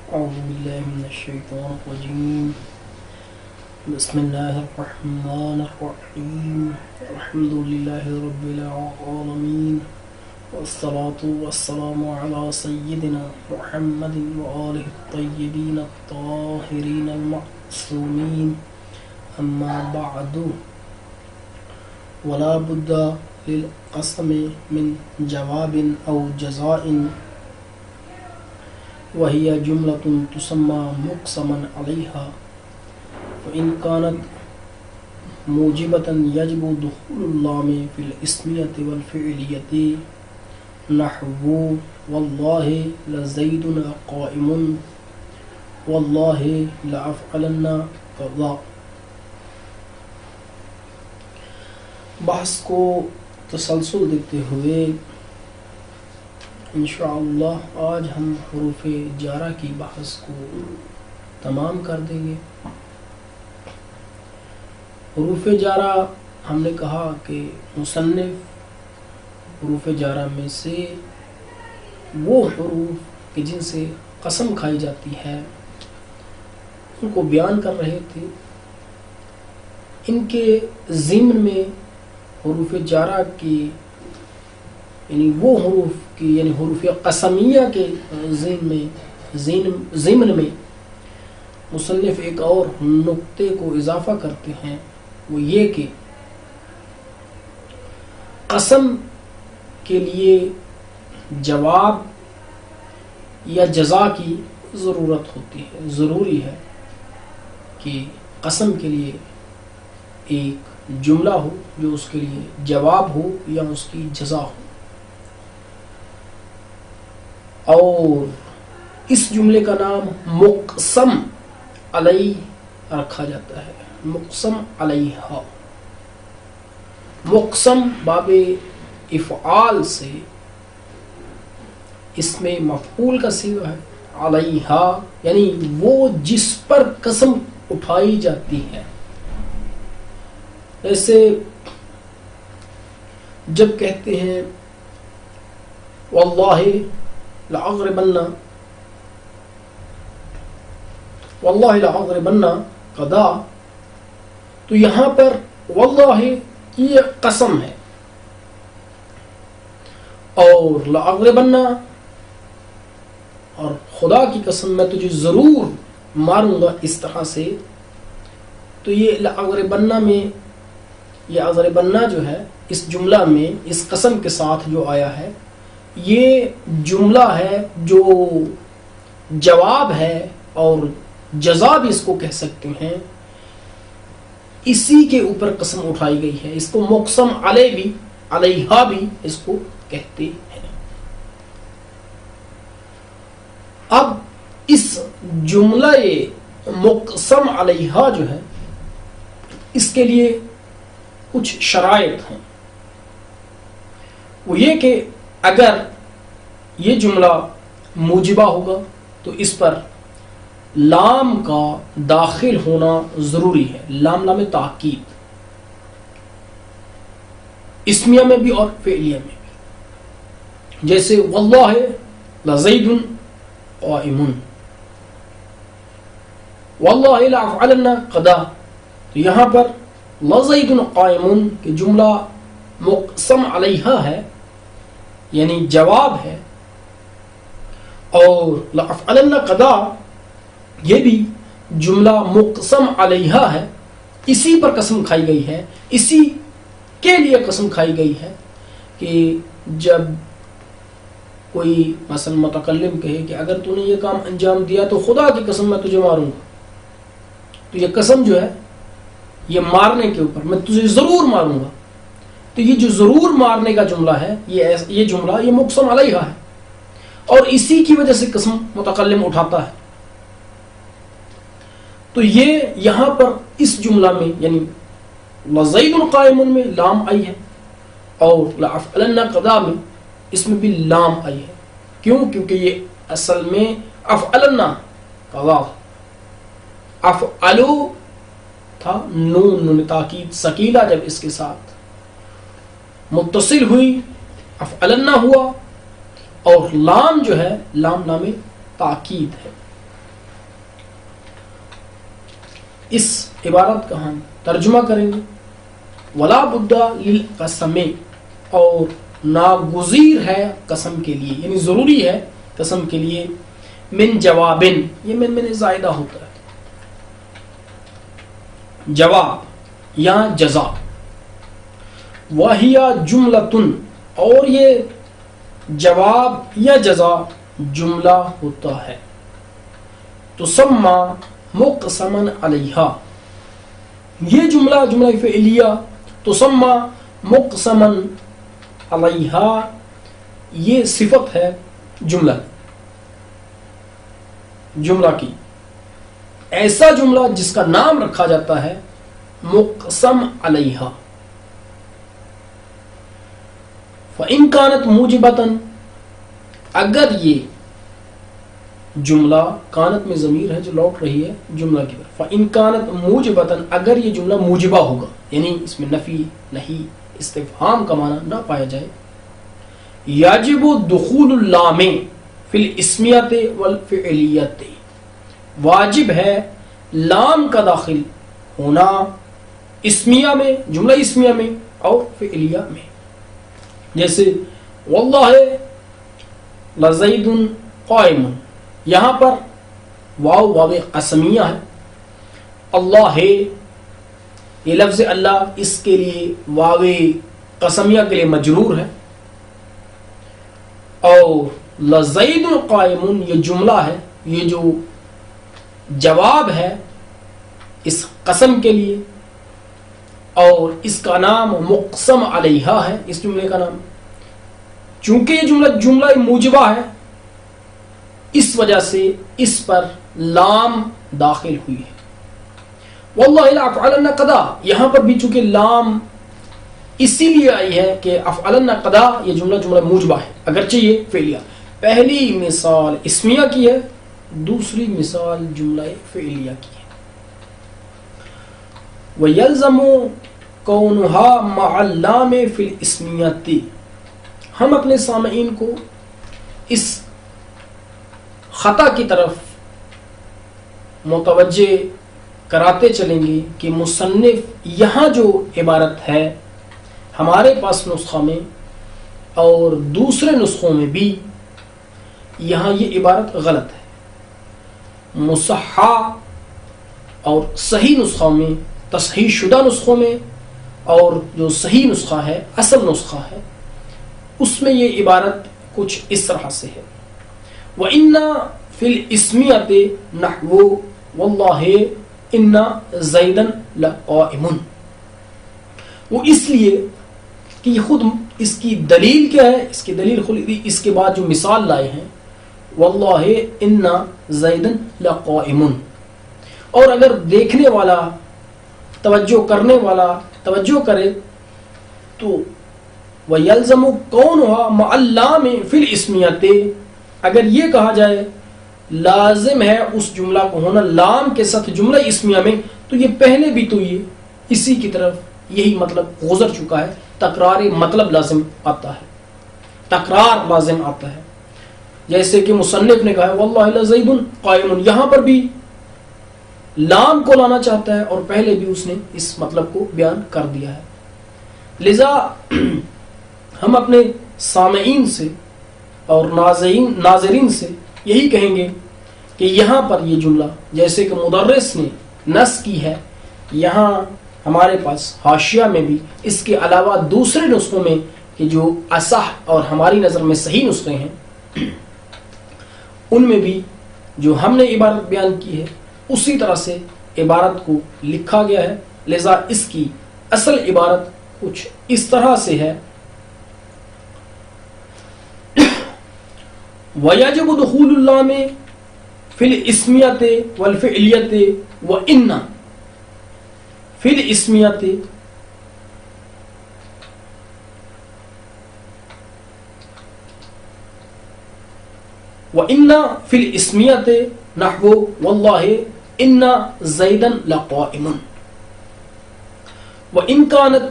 أعوذ بالله من الشيطان الرجيم. بسم الله الرحمن الرحيم. الحمد لله رب العالمين، والصلاة والسلام على سيدنا محمد وآله الطيبين الطاهرين المعصومين. أما بعد، ولا بد للقسم من جواب أو جزاء، وهي جملة تسمى مقسما عليها، فإن كانت موجبة يجب دخول اللام في الاسمية والفعلية، نحو والله لزيد قائم، والله لأفعلن كذا. بحث کو تسلسل دیتے ہوئے انشاءاللہ آج ہم حروف جارہ کی بحث کو تمام کر دیں گے. حروف جارہ ہم نے کہا کہ مصنف حروف جارہ میں سے وہ حروف کہ جن سے قسم کھائی جاتی ہے ان کو بیان کر رہے تھے. ان کے ضمن میں حروف جارہ کی یعنی وہ حروف کی یعنی حروف قسمیہ کے ضمن میں مصنف ایک اور نقطے کو اضافہ کرتے ہیں، وہ یہ کہ قسم کے لیے جواب یا جزا کی ضرورت ہوتی ہے. ضروری ہے کہ قسم کے لیے ایک جملہ ہو جو اس کے لیے جواب ہو یا اس کی جزا ہو، اور اس جملے کا نام مقسم علیہ رکھا جاتا ہے. مقسم علیہ، مقسم باب افعال سے اس میں مفعول کا صیغہ ہے. علیہ یعنی وہ جس پر قسم اٹھائی جاتی ہے. ایسے جب کہتے ہیں واللہ لأغربن قدا، تو یہاں پر واللہ یہ قسم ہے، اور لأغربن اور خدا کی قسم میں تجھے ضرور ماروں گا اس طرح سے. تو یہ لأغربن میں یہ اغربن جو ہے اس جملہ میں اس قسم کے ساتھ جو آیا ہے یہ جملہ ہے جو جواب ہے اور جزا بھی اس کو کہہ سکتے ہیں. اسی کے اوپر قسم اٹھائی گئی ہے. اس کو مقسم علیہ بھی علیہ بھی اس کو کہتے ہیں. اب اس جملہ مقسم علیہ جو ہے اس کے لیے کچھ شرائط ہیں. وہ یہ کہ اگر یہ جملہ موجبہ ہوگا تو اس پر لام کا داخل ہونا ضروری ہے. لام تاکید، اسمیہ میں بھی اور فعلیہ میں بھی. جیسے واللہ لزید قائم، واللہ لأفعلن قدا، تو یہاں پر لزید قائم کہ جملہ مقسم علیہ ہے یعنی جواب ہے، اور لأفعلن قدا یہ بھی جملہ مقسم علیہ ہے. اسی پر قسم کھائی گئی ہے، اسی کے لیے قسم کھائی گئی ہے کہ جب کوئی مثلا متکلم کہے کہ اگر تو نے یہ کام انجام دیا تو خدا کی قسم میں تجھے ماروں گا، تو یہ قسم جو ہے یہ مارنے کے اوپر میں تجھے ضرور ماروں گا. تو یہ جو ضرور مارنے کا جملہ ہے یہ جملہ یہ مقسم علیہ ہے، اور اسی کی وجہ سے قسم متکلم اٹھاتا ہے. تو یہ یہاں پر اس جملہ میں یعنی لزید قائم میں لام آئی ہے، اور لأفعلن قدا میں اس میں بھی لام آئی ہے. کیوں؟ کیونکہ یہ اصل میں افعلن قدا افعلو تھا، نون تاکید ثقیلہ جب اس کے ساتھ متصل ہوئی افعلن ہوا، اور لام جو ہے لام تاکید ہے. اس عبارت کا ہم ترجمہ کریں گے ولا بد للقسم، اور ناگزیر ہے قسم کے لیے، یعنی ضروری ہے قسم کے لیے، من جوابن، یہ من زائدہ ہوتا ہے، جواب یا جزا، وہیا جملتن، اور یہ جواب یا جزا جملہ ہوتا ہے، تسمى مقسما علیہا، یہ جملہ فعلیہ تسمى مقسما علیہا، یہ صفت ہے جملہ کی، ایسا جملہ جس کا نام رکھا جاتا ہے مقسم علیہا۔ فَإِن كَانَتْ مُوجِبَةً، اگر یہ جملہ کانت میں ضمیر ہے جو لوٹ رہی ہے جملہ کی طرف، فَإِن كَانَتْ مُوجِبَةً، اگر یہ جملہ موجبہ ہوگا، یعنی اس میں نفی نہیں استفہام کا معنی نہ پایا جائے، یجب دخول اللام فی الاسمیت والفعلیت، واجب ہے لام کا داخل ہونا اسمیہ میں، جملہ اسمیہ میں اور فعلیہ میں، جیسے واللہ لزید قائم، یہاں پر واو قسمیہ ہے، اللہ یہ لفظ اللہ اس کے لیے واو قسمیہ کے لیے مجرور ہے، اور لزید قائم یہ جملہ ہے، یہ جو جواب ہے اس قسم کے لیے، اور اس کا نام مقسم علیہا ہے، اس جملے کا نام، چونکہ یہ جملہ موجبہ ہے، اس وجہ سے اس پر لام داخل ہوئی ہے۔ واللہ لأفعلن قدا، یہاں پر بھی چونکہ لام اسی لیے آئی ہے کہ افعلن قدا یہ جملہ موجبہ ہے، اگرچہ یہ فعلیہ، پہلی مثال اسمیہ کی ہے، دوسری مثال جملہ فعلیہ کی ہے۔ وَيَلْزَمُ كَوْنُهَا مَعَ اللَّامِ فِي الْإِسْمِيَّةِ، ہم اپنے سامعین کو اس خطا کی طرف متوجہ کراتے چلیں گے کہ مصنف یہاں جو عبارت ہے ہمارے پاس نسخہ میں اور دوسرے نسخوں میں بھی یہاں یہ عبارت غلط ہے، مصحح اور صحیح نسخوں میں، تصحیح شدہ نسخوں میں، اور جو صحیح نسخہ ہے اصل نسخہ ہے اس میں یہ عبارت کچھ اس طرح سے ہے، وَإِنَّا فِي الْإِسْمِيَّةِ نَحْوُ وَاللَّهِ إِنَّا زَيْدًا لَقَائِمٌ، وہ اس لیے کہ خود اس کی دلیل کیا ہے، اس کی دلیل خود اس کے بعد جو مثال لائے ہیں، وَاللَّهِ إِنَّا زَيْدًا لَقَائِمٌ، اور اگر دیکھنے والا توجہ کرنے والا توجہ کرے تو وَيَلْزَمُ كَوْنُهَا مَعَ اللَّامِ فِي الْإِسْمِيَّةِ، اگر یہ کہا جائے لازم ہے اس جملہ کو ہونا لام کے ساتھ جملہ اسمیہ میں، تو یہ پہلے بھی تو یہ اسی کی طرف یہی مطلب گزر چکا ہے، تکرار مطلب لازم آتا ہے، تکرار لازم آتا ہے، جیسے کہ مصنف نے کہا ہے واللہ لزید قائم، یہاں پر بھی لام کو لانا چاہتا ہے اور پہلے بھی اس نے اس مطلب کو بیان کر دیا ہے، لذا ہم اپنے سامعین سے اور ناظرین سے یہی کہیں گے کہ یہاں پر یہ جملہ جیسے کہ مدرس نے نص کی ہے، یہاں ہمارے پاس حاشیہ میں بھی اس کے علاوہ دوسرے نسخوں میں کہ جو اصح اور ہماری نظر میں صحیح نسخے ہیں ان میں بھی جو ہم نے عبارت بیان کی ہے اسی طرح سے عبارت کو لکھا گیا ہے، لذا اس کی اصل عبارت کچھ اس طرح سے ہے، وَيَجِبُ دُخُولُ اللَّامِ فِي الْإِسْمِيَّةِ وَالْفِعْلِيَّةِ وَإِنَّ فِي الْإِسْمِيَّةِ وَإِنَّ فِي الْإِسْمِيَّةِ نَحْوُ وَاللَّهِ إِنَّ زَيْدًا لَقَائِمٌ، وَإِنْ كَانَتْ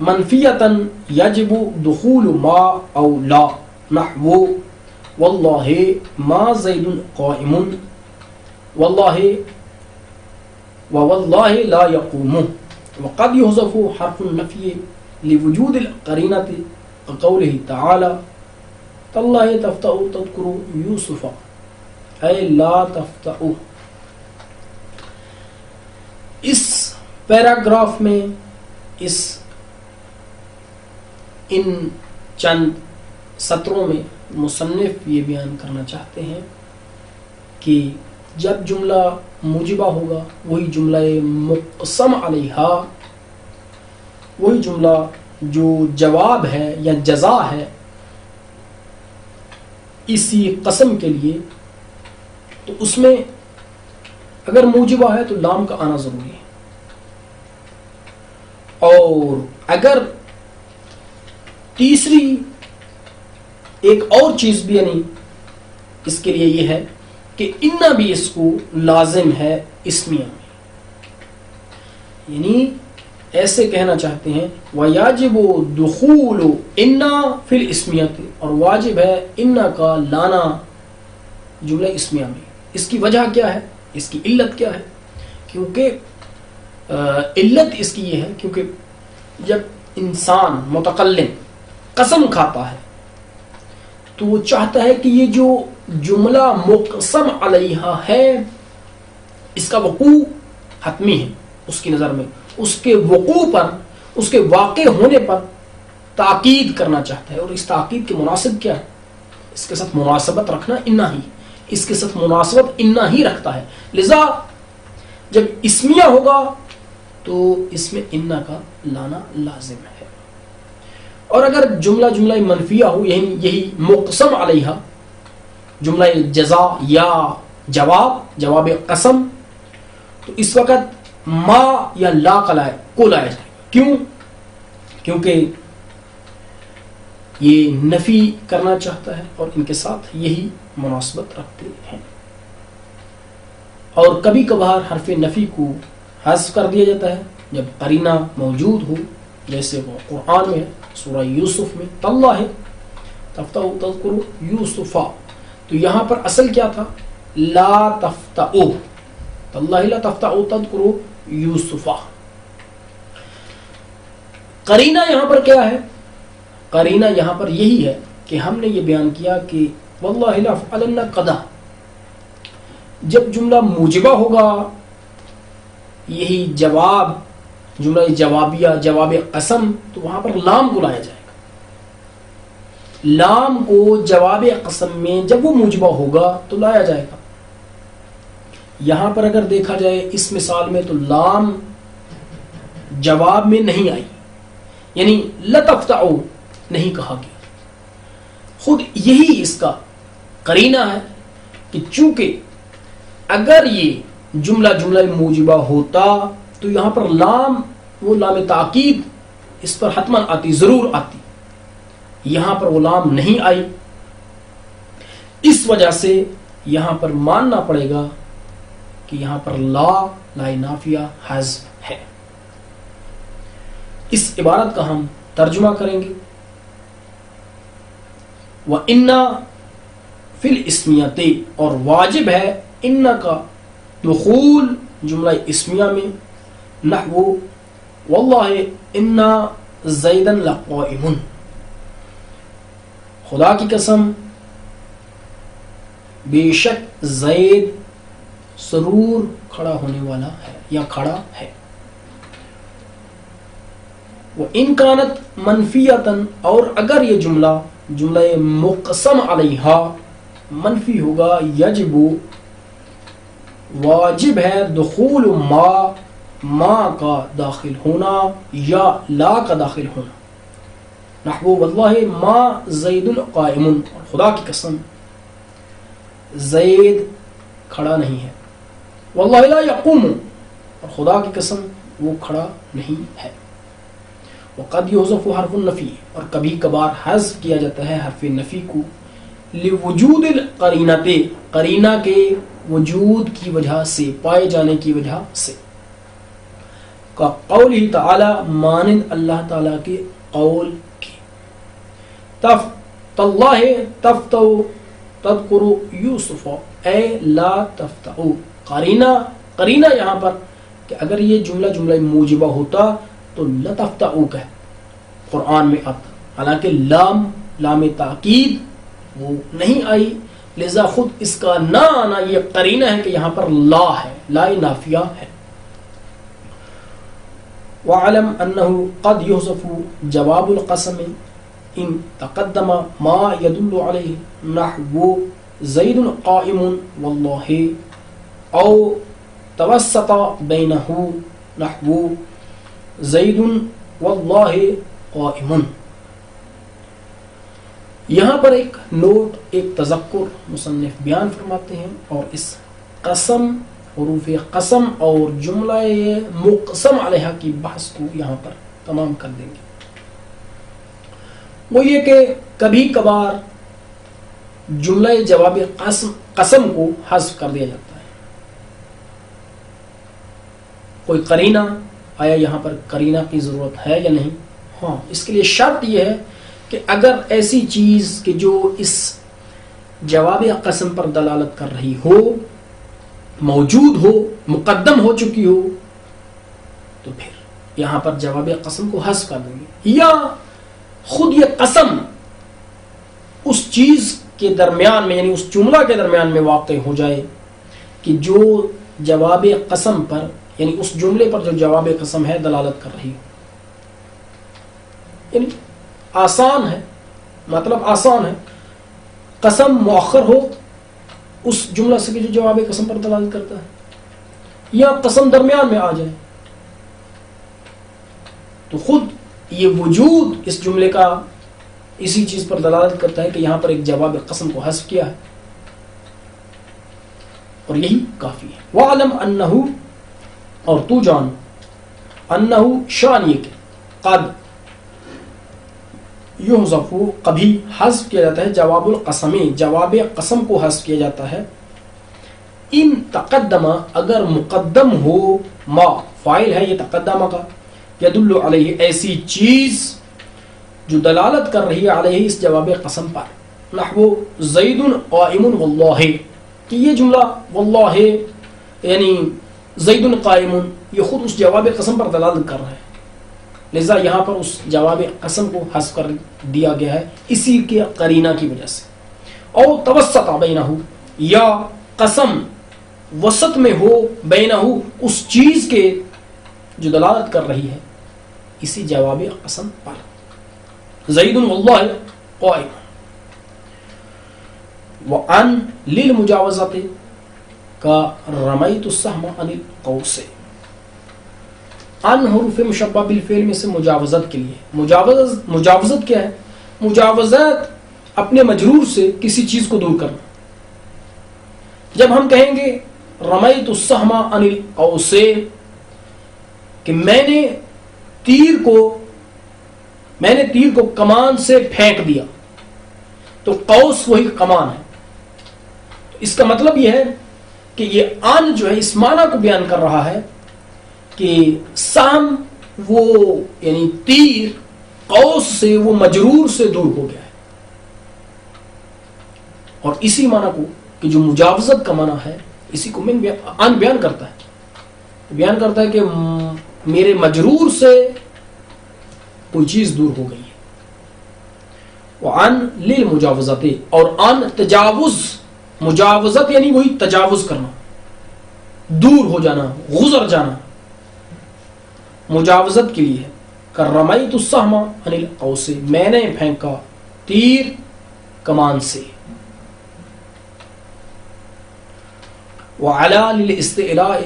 مَنْفِيَّةً يَجِبُ دُخُولُ مَا أَوْ لَا نَحْوُ وَاللَّهِ مَا زَيْدٌ قَائِمٌ وَاللَّهِ وَوَاللَّهِ لَا يَقُومُ وَقَدْ يُحْذَفُ حرف النفي لوجود القرینۃ كقوله تعالی تاللہ تفتأ تذکر یوسف اے لا تفتأ. اس پیراگراف میں ان چند سطروں میں مصنف یہ بیان کرنا چاہتے ہیں کہ جب جملہ موجبہ ہوگا وہی جملہ مقسم علیہا، وہی جملہ جو جواب ہے یا جزا ہے اسی قسم کے لیے، تو اس میں اگر موجبہ ہے تو لام کا آنا ضروری ہے، اور اگر تیسری ایک اور چیز بھی یعنی اس کے لیے یہ ہے کہ انا بھی اس کو لازم ہے اسمیہ میں، یعنی ایسے کہنا چاہتے ہیں وَيَجِبُ دُخُولُ اِنَّا فِي الْإِسْمِيَةِ، اور واجب ہے اِنَّا کا لانا جملہ اسمیہ میں. اس کی وجہ کیا ہے، اس کی علت کیا ہے؟ کیونکہ علت اس کی یہ ہے کیونکہ جب انسان متکلم قسم کھاتا ہے تو وہ چاہتا ہے کہ یہ جو جملہ مقسم علیہا ہے اس کا وقوع حتمی ہے، اس کی نظر میں اس کے وقوع پر، اس کے واقع ہونے پر تاکید کرنا چاہتا ہے، اور اس تاکید کے مناسب کیا ہے؟ اس کے ساتھ مناسبت رکھنا انا ہی، اس کے ساتھ مناسبت انا ہی رکھتا ہے، لذا جب اسمیہ ہوگا تو اس میں انا کا لانا لازم ہے. اور اگر جملہ منفیہ ہو، یہی مقسم علیہا جملہ جزا یا جواب قسم، تو اس وقت ما یا لا کو لایا جائے گا. کیوں؟ کیونکہ یہ نفی کرنا چاہتا ہے اور ان کے ساتھ یہی مناسبت رکھتے ہیں. اور کبھی کبھار حرف نفی کو حذف کر دیا جاتا ہے جب قرینہ موجود ہو، جیسے وہ قرآن میں سورہ یوسف میں تاللہ تفتأ تذکر یوسف، تو یہاں پر اصل کیا تھا؟ لا تفتأ، تاللہ لا تفتأ تذکر یوسف. قرینہ یہاں پر کیا ہے؟ قرینہ یہاں پر یہی ہے کہ ہم نے یہ بیان کیا کہ واللہ لأفعلن قدا، جب جملہ موجبہ ہوگا یہی جواب جملہ جوابیہ جواب قسم، تو وہاں پر لام کو لایا جائے گا. لام کو جواب قسم میں جب وہ موجبہ ہوگا تو لایا جائے گا. یہاں پر اگر دیکھا جائے اس مثال میں تو لام جواب میں نہیں آئی، یعنی لتفتعو نہیں کہا گیا. خود یہی اس کا قرینہ ہے کہ چونکہ اگر یہ جملہ موجبہ ہوتا تو یہاں پر لام، وہ لام تاکید اس پر حتماً آتی، ضرور آتی. یہاں پر وہ لام نہیں آئی، اس وجہ سے یہاں پر ماننا پڑے گا کہ یہاں پر لا نافیہ حذف ہے. اس عبارت کا ہم ترجمہ کریں گے. وَإِنَّا فِي الْإِسْمِيَّةِ، اور واجب ہے ان کا دخول جملہ اسمیہ میں، نحو واللہ انا زیدا لقائم، خدا کی قسم بے شک زید ضرور کھڑا ہونے والا ہے یا کھڑا ہے. وَإِن كَانَتْ مَنْفِيَةً، اور اگر یہ جملہ مقسم علیہا منفی ہوگا، یجب واجب ہے دخول ما کا داخل ہونا یا لا کا داخل ہونا. نحو واللہ ما زید قائم، اور خدا کی قسم زید کھڑا نہیں ہے. واللہ لا یقوم، اور خدا کی قسم وہ کھڑا نہیں ہے. وقد یحذف حرف النفی، اور کبھی کبھار حذف کیا جاتا ہے حرف نفی کو لوجود القرینۃ، قرینہ کے وجود کی وجہ سے، پائے جانے کی وجہ سے. کا قولہ تعالی، مانند اللہ تعالیٰ کے قول کی، تاللہ تفتأ تذکر یوسف اے لا تفتأ. قرینہ یہاں پر کہ اگر یہ جملہ موجبہ ہوتا تو لتفتعوک ہے قرآن میں آتا، حالانکہ لام تاکید وہ نہیں آئی، لذا خود اس کا نہ آنا یہ قرینہ ہے کہ یہاں پر لا ہے، لا نافیہ ہے۔ وَعَلَمْ أَنَّهُ قَدْ يُحْذَفُ جواب القسم ان تقدم ما يدل علیہ نحو زید قائم واللہ او توسط بینہ نحو زید واللہ قائم۔ یہاں پر ایک نوٹ، ایک تذکر مصنف بیان فرماتے ہیں، اور اس قسم، حروف قسم اور جملہ مقسم علیہ کی بحث کو یہاں پر تمام کر دیں گے۔ وہ یہ کہ کبھی کبھار جملہ جواب قسم کو حذف کر دیا جاتا ہے۔ کوئی قرینہ، آیا یہاں پر قرینہ کی ضرورت ہے یا نہیں؟ ہاں، اس کے لیے شرط یہ ہے کہ اگر ایسی چیز کہ جو اس جواب قسم پر دلالت کر رہی ہو، موجود ہو، مقدم ہو چکی ہو، تو پھر یہاں پر جواب قسم کو حذف کر دیں گے، یا خود یہ قسم اس چیز کے درمیان میں، یعنی اس جملہ کے درمیان میں واقع ہو جائے کہ جو جواب قسم پر، یعنی اس جملے پر جو جواب قسم ہے دلالت کر رہی ہو۔ یعنی آسان ہے، مطلب آسان ہے، قسم مؤخر ہو اس جملہ سے کہ جو جواب قسم پر دلالت کرتا ہے، یا قسم درمیان میں آ جائے، تو خود یہ وجود اس جملے کا اسی چیز پر دلالت کرتا ہے کہ یہاں پر ایک جواب قسم کو حذف کیا ہے، اور یہی کافی ہے۔ وَعَلَمْ أَنَّهُ، اور تو جان، أَنَّهُ شان یہ کہ قد یحذف، کبھی حذف کیا جاتا ہے، جواب القسم، جواب قسم کو حذف کیا جاتا ہے، ان تقدم، اگر مقدم ہو، ما فاعل ہے یہ تقدمہ کا، یدل علیہ ایسی چیز جو دلالت کر رہی ہے علیہ اس جواب قسم پر، نحو زید قائم واللہ، کہ یہ جملہ واللہ یعنی زید قائم یہ خود اس جواب قسم پر دلالت کر رہا ہے، لذا یہاں پر اس جواب قسم کو حذف کر دیا گیا ہے اسی کے قرینہ کی وجہ سے۔ او توسط بینہ، یا قسم وسط میں ہو، بینہ اس چیز کے جو دلالت کر رہی ہے اسی جواب قسم پر، زید واللہ قائم۔ وعن للمجاوزت کا رمیت السہم عن القوس، ان حروف مشبہ بالفعل میں سے مجاوزت کے لیے، مجاوزت کیا ہے؟ مجاوزت اپنے مجرور سے کسی چیز کو دور کرنا۔ جب ہم کہیں گے رمیت السہم عن القوس کہ میں نے تیر کو کمان سے پھینک دیا، تو قوس وہی کمان ہے، اس کا مطلب یہ ہے کہ یہ ان جو ہے اس معنی کو بیان کر رہا ہے کہ سہم وہ یعنی تیر قوس سے، وہ مجرور سے دور ہو گیا ہے، اور اسی معنی کو کہ جو مجاوزت کا معنی ہے اسی کو ان بیان کرتا ہے کہ میرے مجرور سے کوئی چیز دور ہو گئی ہے۔ وعن للمجاوزت، اور ان تجاوز، مجاوزت یعنی وہی تجاوز کرنا، دور ہو جانا، گزر جانا، مجاوزت کے لیے کہ رمیت السہم عن القوس، میں نے پھینکا تیر کمان سے۔ وعلا للاستعلاء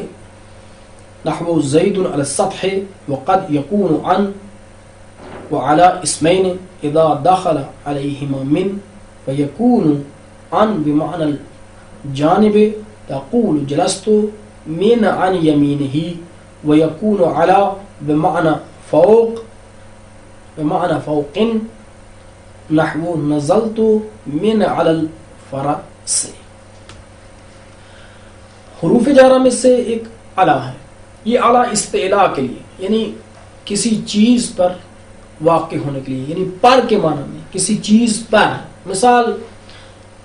نحو زید علی السطح، وقد يكون عن وعلى اسمين اذا دخل عليهما من، فيكون عن بمعنى الجانب، تقول جلست من عن يمينه، ويكون على بمعنى فوق، بمعنى فوق، نحو نزلت من على الفرس۔ حروف جارہ میں سے ایک علا ہے، یہ علا استعلاء کے لیے، یعنی کسی چیز پر واقع ہونے کے لیے، یعنی پر کے معنی میں کسی چیز پر۔ مثال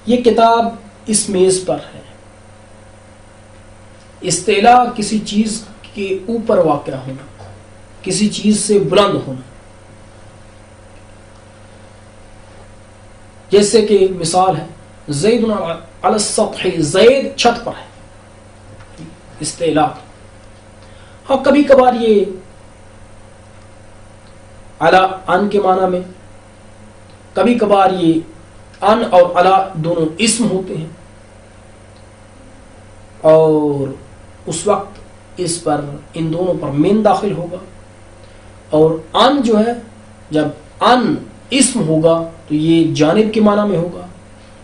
یہ کتاب اس میز پر ہے، استعلاء کسی چیز کے اوپر واقع ہونا، کسی چیز سے بلند ہونا. جیسے کہ مثال ہے زید علی السطح، زید چھت پر ہے، استعلاء. ہاں کبھی کبھار یہ علی ان کے معنی میں، کبھی کبھار یہ ان اور علی دونوں اسم ہوتے ہیں، اور اس وقت اس پر ان دونوں پر من داخل ہوگا. اور ان جو ہے، جب ان اسم ہوگا تو یہ جانب کے معنی میں ہوگا،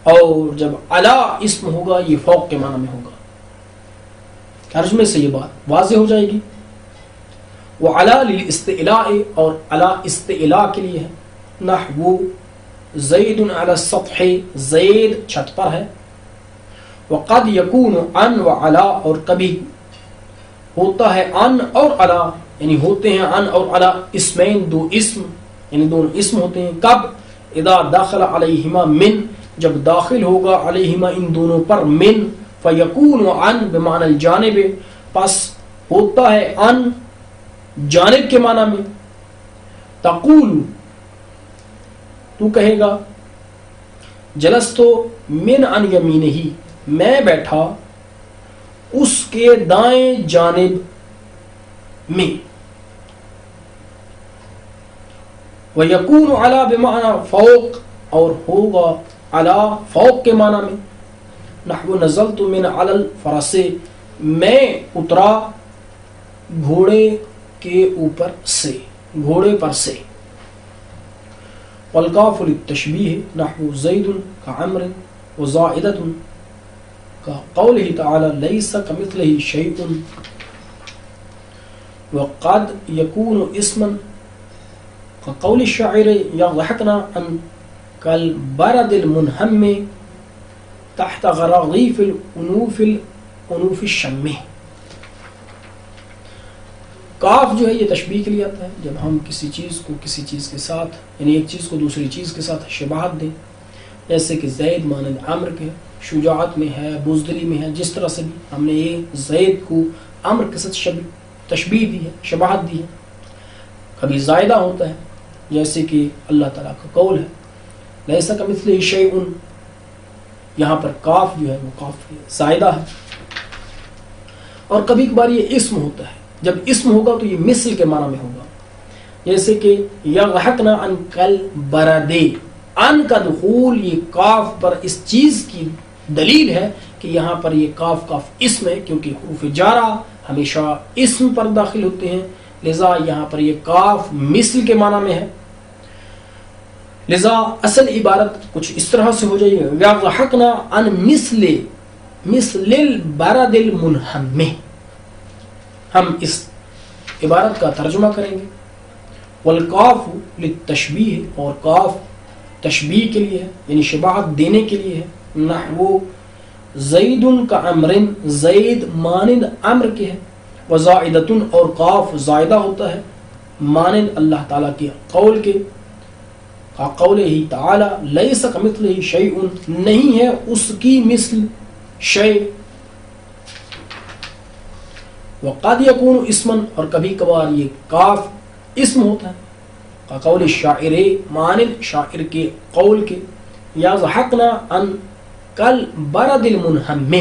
اور جب علی اسم ہوگا یہ فوق کے معنی میں ہوگا. ترجمے سے یہ بات واضح ہو جائے گی. وہ علی للاستعلاء، اور علی استعلاء کے لیے ہے. نحو زید علی السطح، زید چھت پر ہے. وقد یکون ان و علی، اور کبھی ہوتا ہے ان اور علی، یعنی ہوتے ہیں ان اور علی اسمین، دو اسم، یعنی دونوں اسم ہوتے ہیں. کب؟ اذا داخل علیہما من، جب داخل ہوگا علیہما ان دونوں پر من. فیکون ان بمعنی الجانب، پس ہوتا ہے ان جانب کے معنی میں. تقول، تو کہے گا جلستو من عن یمینہ، میں بیٹھا اس کے دائیں جانب میں. وَيَكُونُ عَلَى بِمَعْنَى فوق، اور ہوگا علی فوق کے معنی میں. نحو نزلت من علی الفرس، میں اترا گھوڑے کے اوپر سے، گھوڑے پر سے. والکاف للتشبیہ، نحو زید کعمر وزائدۃ، كقوله تعالى ليس كمثله شيء. وقد يكون اسما كقول الشاعر يضحكنا عن كالبرد المنهم تحت غراغيف الأنوف الشم. کاف جو ہے یہ تشبیہ کے لیے آتا ہے جب ہم کسی چیز کو کسی چیز کے ساتھ، یعنی ایک چیز کو دوسری چیز کے ساتھ شباہت دیں. جیسے کہ زید مانند عمر کے، شجاعت میں ہے، بزدلی میں ہے. جس طرح سے بھی ہم نے یہ زید کو عمر کے ساتھ تشبیہ دی ہے، شباہت دی ہے. کبھی زائدہ ہوتا ہے، جیسے کہ اللہ تعالیٰ کا قول ہے لیس کمثلہ شیء، یہاں پر کاف جو ہے وہ کاف زائدہ ہے. اور کبھی کبھار یہ اسم ہوتا ہے، جب اسم ہوگا تو یہ مثل کے معنی میں ہوگا. جیسے کہ یضحکنا عن کالبرد، ان کا دخول یہ کاف پر اس چیز کی دلیل ہے کہ یہاں پر یہ کاف اسم ہے، کیونکہ حروف جارہ ہمیشہ اسم پر داخل ہوتے ہیں، لذا یہاں پر یہ کاف مثل کے معنی میں ہے. لذا اصل عبارت کچھ اس طرح سے ہو جائے گی یضحکنا عن مثل البرد المنہم. ہم اس عبارت کا ترجمہ کریں گے. والکاف للتشبیہ، اور کاف تشبیہ کے لیے ہے، یعنی شباہت دینے کے لیے ہے. نحو زید کعمر، زید مانند عمر کے ہے. وزائدۃ، اور کاف زائدہ ہوتا ہے مانند اللہ تعالیٰ کے قول کے، قولہ تعالی لیس کمثلہ شیء، نہیں ہے اس کی مثل شیء. وقد یکون اسما، اور کبھی کبھار یہ کاف اسم ہوتا ہے. قول الشاعر، مانند شاعر کے قول کے، یضحکنا عن کالبرد المنہم.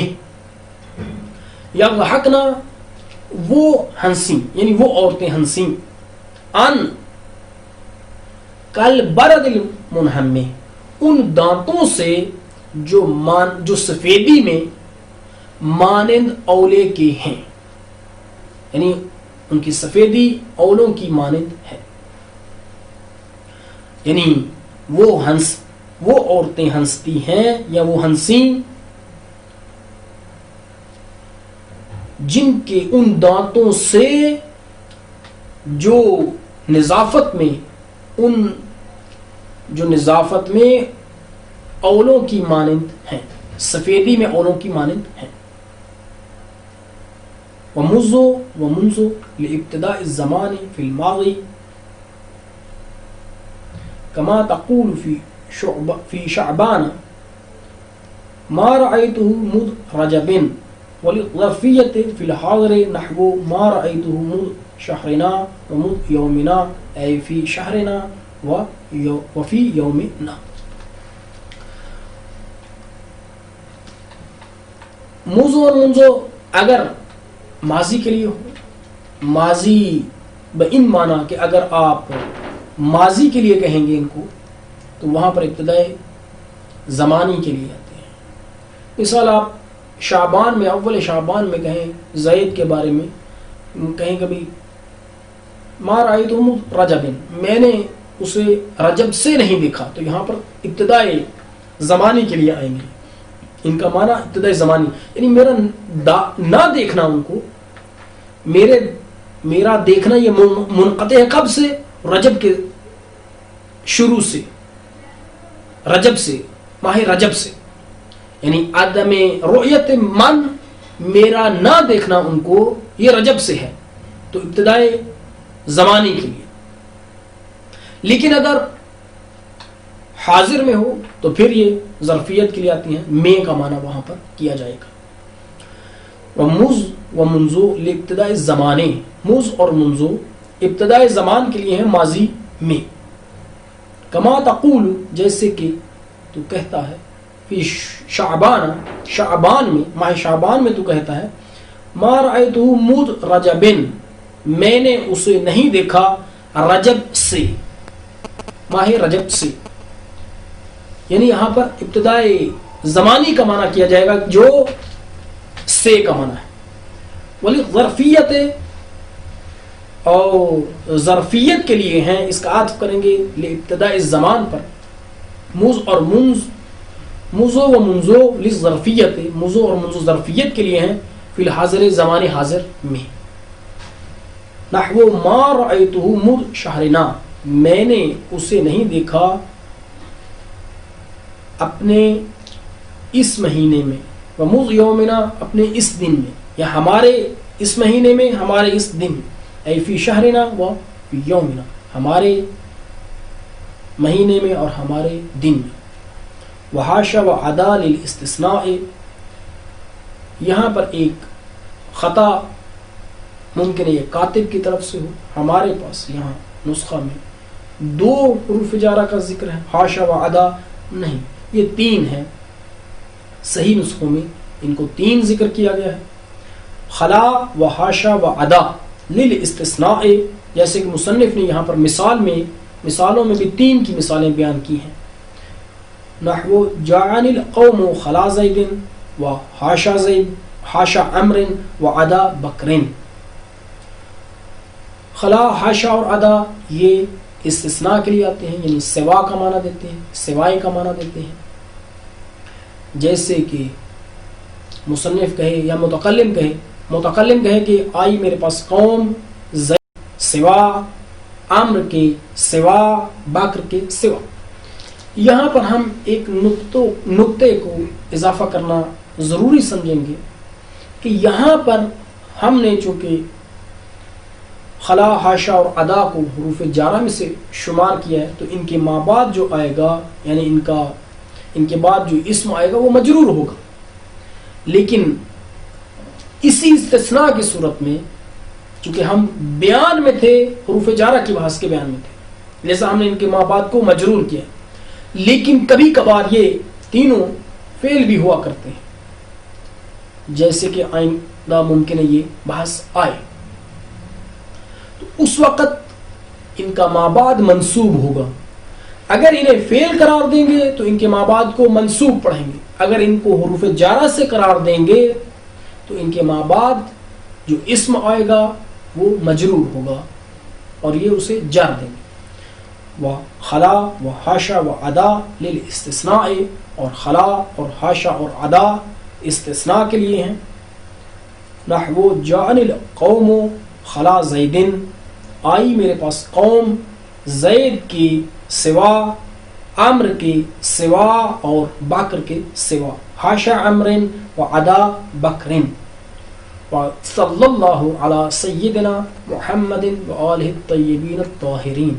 یضحکنا وہ ہنسی، یعنی وہ عورتیں ہنسی، عن کالبرد المنہم، ان دانتوں سے جو سفیدی میں مانند اولے کے ہیں، یعنی ان کی سفیدی اولوں کی مانند ہے. یعنی وہ عورتیں ہنستی ہیں یا وہ ہنسی جن کے ان دانتوں سے جو نظافت میں اولوں کی مانند ہیں، سفیدی میں اولوں کی مانند ہیں. ومنذ لابتداء الزمان في الماضي كما تقول في شعبان ما رأيته مذ رجب وللظرفیت فی الحاضر نحو ما رأیتہ مذ شہرنا ومذ یومنا ای فی شہرنا وفی یومنا. موضوع اور منزو اگر ماضی کے لیے ہو، ماضی بإن معنی کہ اگر آپ ماضی کے لیے کہیں گے ان کو تو وہاں پر ابتدائے زمانی کے لیے آتے ہیں. مثال آپ شعبان میں، اول شعبان میں کہیں زید کے بارے میں، کہیں کبھی ما رأیتہ رجب، میں نے اسے رجب سے نہیں دیکھا، تو یہاں پر ابتدائے زمانی کے لیے آئیں گے. ان کا معنی ابتدائی زمانی یعنی میرا نہ دیکھنا ان کو، میرا دیکھنا یہ منقطع ہے کب سے؟ رجب کے شروع سے، رجب سے، ماہ رجب سے، یعنی عدم رؤیت من، میرا نہ دیکھنا ان کو یہ رجب سے ہے، تو ابتدائی زمانی کے لیے. لیکن اگر حاضر میں ہو تو پھر یہ ظرفیت کے لیے آتی ہیں، میں کا معنی وہاں پر کیا جائے گا. ومذ ومنذ لابتداء زمانے، مذ اور منذ ابتداء زمان کے لیے ہیں ماضی میں. کما تقول، جیسے کہ تو کہتا ہے، فی شعبان، شعبان میں، ماہ شعبان میں تو کہتا ہے، ما رأیتہ مذ رجب، میں نے اسے نہیں دیکھا رجب سے، ماہ رجب سے. یعنی یہاں پر ابتدائی زمانی کا معنی کیا جائے گا جو سے کا معنی ہے. ولی ظرفیت، اور ظرفیت کے لیے ہیں، اس کا عطف کریں گے ابتدائی زمان پر. مذ اور منذ، مذ و منذ للظرفیت، مذ اور منذ ظرفیت کے لیے ہیں فی الحاضر زمان حاضر میں. نحو ما رأیتہ مذ شہرنا، میں نے اسے نہیں دیکھا اپنے اس مہینے میں، ومذ یومنا، اپنے اس دن میں، یا ہمارے اس مہینے میں، ہمارے اس دن میں، ای فی شہرنا و فی یومنا، ہمارے مہینے میں اور ہمارے دن میں. وحاشا وعدا للاستثناء، یہاں پر ایک خطا ممکن ہے یہ کاتب کی طرف سے ہو. ہمارے پاس یہاں نسخہ میں 2 حروف جارہ کا ذکر ہے، حاشا وعدا نہیں، یہ 3 ہیں. صحیح نسخوں میں ان کو 3 ذکر کیا گیا ہے. خلا و حاشا و عدا للاستثناء، جیسے کہ مصنف نے یہاں پر مثالوں میں بھی 3 کی مثالیں بیان کی ہیں. نحو جاعن القوم خلا زید و حاشا زید، حاشا عمر و عدا بکر. خلا، حاشا اور عدا یہ استثناء کے لیے آتے ہیں، یعنی سوا کا معنی دیتے ہیں، سوائے کا معنی دیتے ہیں. جیسے کہ مصنف کہے یا متکلم کہے کہ آئی میرے پاس قوم زید سوا عمر کے سوا بکر کے سوا. یہاں پر ہم ایک نقطے کو اضافہ کرنا ضروری سمجھیں گے کہ یہاں پر ہم نے چونکہ خلا، حاشا اور عدا کو حروف جارہ میں سے شمار کیا ہے، تو ان کے ماں بعد جو آئے گا، یعنی ان کے بعد جو اسم آئے گا وہ مجرور ہوگا. لیکن اسی استثناء کی صورت میں چونکہ ہم بیان میں تھے، حروف جارہ کی بحث کے بیان میں تھے، لہذا ہم نے ان کے ماں بعد کو مجرور کیا. لیکن کبھی کبھار یہ تینوں فعل بھی ہوا کرتے ہیں، جیسے کہ آئندہ ممکن ہے یہ بحث آئے، تو اس وقت ان کا ماں بعد منصوب ہوگا. اگر انہیں فعل قرار دیں گے تو ان کے ماں بعد کو منصوب پڑھیں گے، اگر ان کو حروف جارہ سے قرار دیں گے تو ان کے ماں بعد جو اسم آئے گا وہ مجرور ہوگا اور یہ اسے جر دیں گے. خلا و حاشا و عدا للاستثناء، اور خلا اور حاشا اور عدا استثناء کے لیے ہیں. نحو جاءن القوم خلا زیدن، آئی میرے پاس قوم زید کی سوا عمر کے سوا اور بکر کے سوا. حاشا عمر و عدا بکر. صلی اللہ علی سیدنا محمد و آلہ الطیبین الطاہرین.